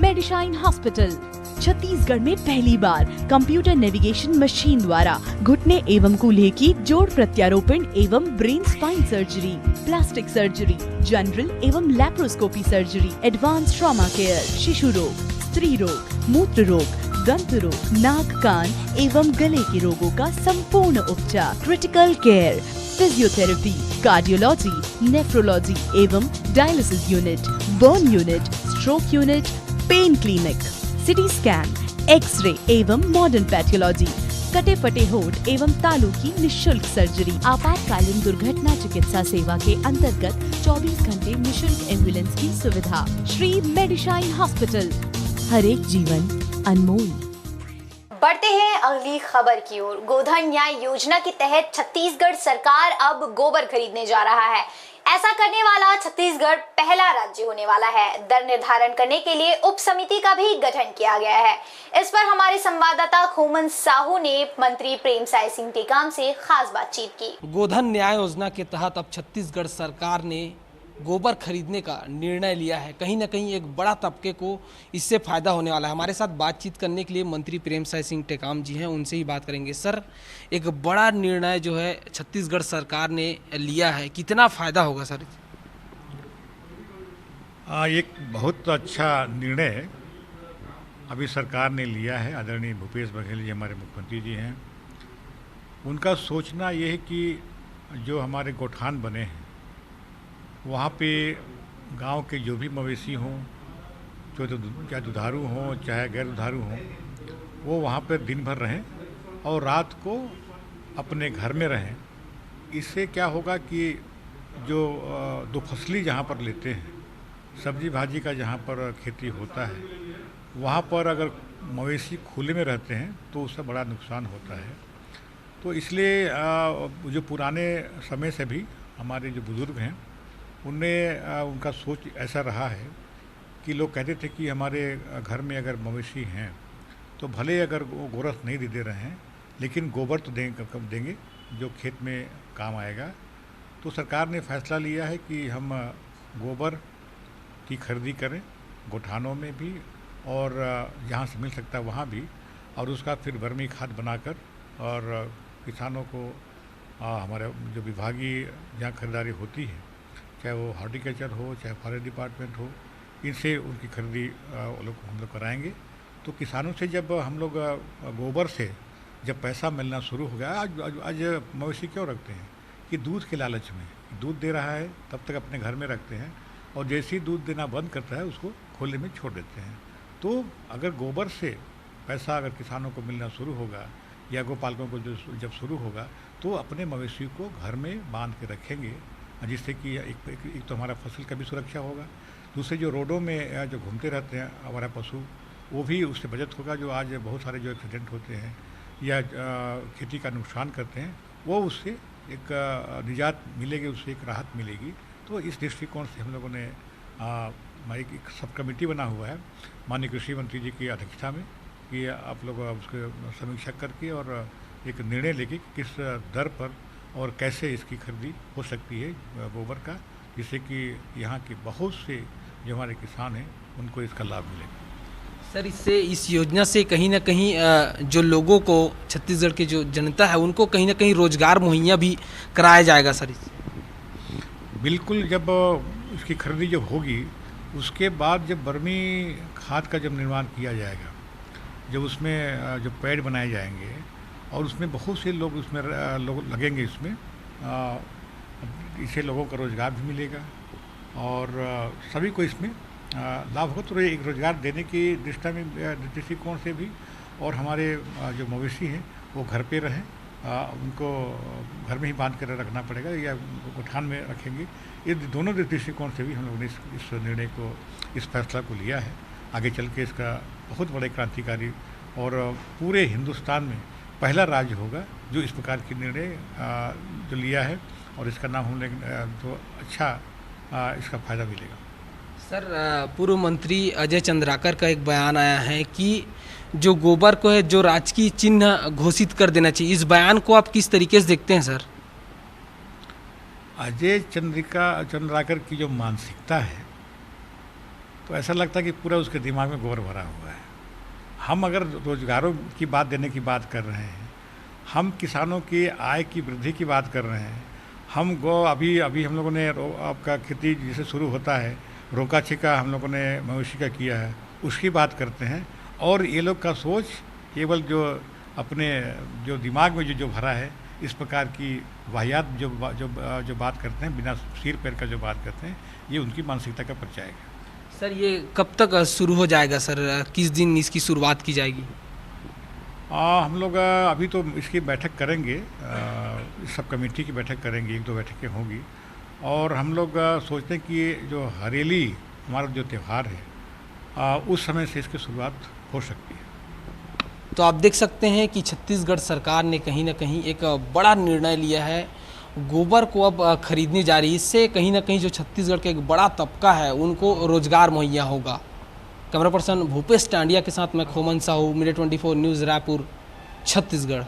मेडिशाइन hospital. Chhattisgarh में पहली बार computer navigation machine द्वारा घुटने एवं कूल्हे की जोड़ प्रत्यारोपण एवं brain spine surgery, plastic surgery, general एवं laparoscopy surgery, advance trauma care, शिशु रोग, स्त्री रोग, मूत्र रोग, दंत रोग, नाक कान एवं गले के रोगों का संपूर्ण उपचार, critical care, physiotherapy, cardiology, nephrology एवं dialysis unit, burn unit, stroke unit, pain clinic, CT scan, X-ray एवं मॉडर्न पैथोलॉजी, कटे फटे होठ एवं तालू की निशुल्क सर्जरी, आपातकालीन दुर्घटना चिकित्सा सेवा के अंतर्गत 24 घंटे निशुल्क एम्बुलेंस की सुविधा। श्री मेडिशाइन हॉस्पिटल, हर एक जीवन अनमोल। बढ़ते हैं अगली खबर की ओर। गोधन न्याय योजना के तहत छत्तीसगढ़ सरकार अब गोबर खरीदने जा रहा है। ऐसा करने वाला छत्तीसगढ़ पहला राज्य होने वाला है। दर निर्धारण करने के लिए उप समिति का भी गठन किया गया है। इस पर हमारे संवाददाता खोमन साहू ने मंत्री प्रेमसाय सिंह टेकाम से खास बातचीत की। गोधन न्याय योजना के तहत अब छत्तीसगढ़ सरकार ने गोबर खरीदने का निर्णय लिया है। कहीं ना कहीं एक बड़ा तबके को इससे फायदा होने वाला है। हमारे साथ बातचीत करने के लिए मंत्री प्रेमसाय सिंह टेकाम जी हैं, उनसे ही बात करेंगे। सर, एक बड़ा निर्णय जो है छत्तीसगढ़ सरकार ने लिया है, कितना फायदा होगा सर? एक बहुत अच्छा निर्णय अभी सरकार ने लिया है। आदरणीय भूपेश बघेल जी हमारे मुख्यमंत्री जी हैं, उनका सोचना ये है कि जो हमारे गोठान बने हैं वहाँ पे गांव के जो भी मवेशी हों, चाहे दुधारू हों चाहे गैर दुधारू हों, वो वहाँ पर दिन भर रहें और रात को अपने घर में रहें। इससे क्या होगा कि जो दो फसली जहाँ पर लेते हैं, सब्जी भाजी का जहाँ पर खेती होता है, वहाँ पर अगर मवेशी खुले में रहते हैं तो उससे बड़ा नुकसान होता है। तो इसलिए जो पुराने समय से भी हमारे जो बुज़ुर्ग हैं उनका सोच ऐसा रहा है कि लोग कहते थे कि हमारे घर में अगर मवेशी हैं तो भले अगर वो गोरस नहीं दे रहे हैं लेकिन गोबर तो देंगे जो खेत में काम आएगा। तो सरकार ने फैसला लिया है कि हम गोबर की खरीदी करें गोठानों में भी और जहाँ से मिल सकता है वहाँ भी, और उसका फिर वर्मी खाद बनाकर और किसानों को हमारे जो विभागीय जहाँ खरीदारी होती है, चाहे वो हॉर्टिकल्चर हो चाहे फॉरेस्ट डिपार्टमेंट हो, इनसे उनकी खरीदी हम लोग कराएंगे। तो किसानों से जब हम लोग गोबर से जब पैसा मिलना शुरू हो गया, आज मवेशी क्यों रखते हैं कि दूध के लालच में, दूध दे रहा है तब तक अपने घर में रखते हैं और जैसे ही दूध देना बंद करता है उसको खुले में छोड़ देते हैं। तो अगर गोबर से पैसा अगर किसानों को मिलना शुरू होगा या गोपालकों को जब शुरू होगा तो अपने मवेशी को घर में बांध के रखेंगे, जिससे कि एक तो हमारा फसल का भी सुरक्षा होगा, दूसरे जो रोडों में जो घूमते रहते हैं हमारा पशु, वो भी उससे बचत होगा। जो आज बहुत सारे जो एक्सीडेंट होते हैं या खेती का नुकसान करते हैं, वो उससे एक निजात मिलेगी, उससे एक राहत मिलेगी। तो इस दृष्टिकोण से हम लोगों ने एक सब कमेटी बना हुआ है माननीय कृषि मंत्री जी की अध्यक्षता में कि आप लोग उसको समीक्षा करके और एक निर्णय लेके कि किस दर पर और कैसे इसकी खरीदी हो सकती है गोबर का, जिससे कि यहाँ के बहुत से जो हमारे किसान हैं उनको इसका लाभ मिलेगा। सर, इससे इस योजना से कहीं ना कहीं जो लोगों को, छत्तीसगढ़ की जो जनता है उनको कहीं ना कहीं रोजगार मुहैया भी कराया जाएगा सर? बिल्कुल, जब इसकी खरीदी जब होगी उसके बाद जब वर्मी खाद का जब निर्माण किया जाएगा, जब उसमें जो पेड़ बनाए जाएंगे और उसमें बहुत से लोग उसमें लोग लगेंगे, इसमें इससे लोगों का रोज़गार भी मिलेगा और सभी को इसमें लाभ हो। तो एक रोज़गार देने की दृष्टिकोण से भी, और हमारे जो मवेशी हैं वो घर पे रहें, उनको घर में ही बांध कर रखना पड़ेगा या गोठान में रखेंगे। ये दोनों दृष्टिकोण से भी हम लोगों ने इस निर्णय को, इस फैसला को लिया है। आगे चल के इसका बहुत बड़े क्रांतिकारी और पूरे हिंदुस्तान में पहला राज्य होगा जो इस प्रकार की निर्णय जो लिया है, और इसका नाम हमने तो अच्छा इसका फ़ायदा मिलेगा। सर, पूर्व मंत्री अजय चंद्राकर का एक बयान आया है कि जो गोबर को है जो राजकीय चिन्ह घोषित कर देना चाहिए, इस बयान को आप किस तरीके से देखते हैं सर? अजय चंद्राकर की जो मानसिकता है तो ऐसा लगता है कि पूरा उसके दिमाग में गोबर भरा हुआ है। हम अगर रोजगारों की बात देने की बात कर रहे हैं, हम किसानों की आय की वृद्धि की बात कर रहे हैं, हम अभी हम लोगों ने आपका खेती जैसे शुरू होता है, रोका छिका हम लोगों ने मवेशी का किया है, उसकी बात करते हैं। और ये लोग का सोच केवल जो अपने जो दिमाग में जो भरा है, इस प्रकार की वाहियात जो बात करते हैं, बिना सिर पैर का जो बात करते हैं, ये उनकी मानसिकता का परिचय है। सर ये कब तक शुरू हो जाएगा सर, किस दिन इसकी शुरुआत की जाएगी? हम लोग अभी तो इसकी बैठक करेंगे, सब कमेटी की बैठक करेंगे, 1-2 बैठकें होंगी। और हम लोग सोचते हैं कि जो हरेली हमारा जो त्यौहार है, उस समय से इसकी शुरुआत हो सकती है। तो आप देख सकते हैं कि छत्तीसगढ़ सरकार ने कहीं ना कहीं एक बड़ा निर्णय लिया है, गोबर को अब खरीदनी जा रही है। इससे कहीं ना कहीं जो छत्तीसगढ़ का एक बड़ा तबका है उनको रोजगार मुहैया होगा। कैमरा पर्सन भूपेश टांडिया के साथ मैं खोमन साहू, मीडिया 24 न्यूज़ रायपुर, छत्तीसगढ़।